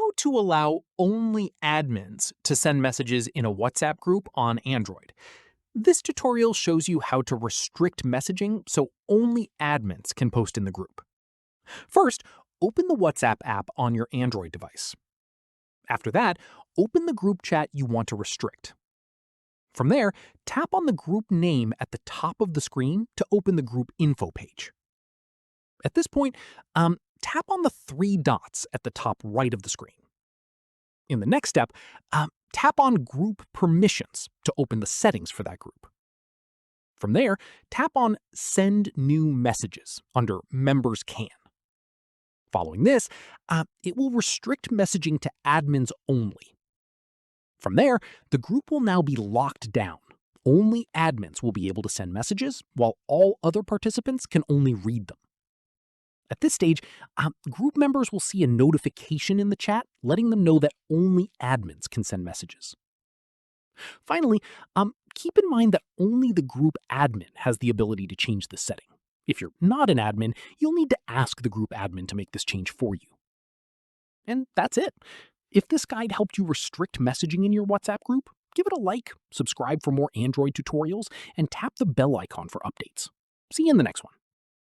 how to allow only admins to send messages in a WhatsApp group on Android. This tutorial shows you how to restrict messaging so only admins can post in the group. First, open the WhatsApp app on your Android device. After that, open the group chat you want to restrict. From there, tap on the group name at the top of the screen to open the group info page. At this point, tap on the three dots at the top right of the screen. In the next step, tap on Group Permissions to open the settings for that group. From there, tap on Send New Messages under Members Can. Following this, it will restrict messaging to admins only. From there, the group will now be locked down. Only admins will be able to send messages, while all other participants can only read them. At this stage, group members will see a notification in the chat letting them know that only admins can send messages. Finally, keep in mind that only the group admin has the ability to change this setting. If you're not an admin, you'll need to ask the group admin to make this change for you. And that's it. If this guide helped you restrict messaging in your WhatsApp group, give it a like, subscribe for more Android tutorials, and tap the bell icon for updates. See you in the next one.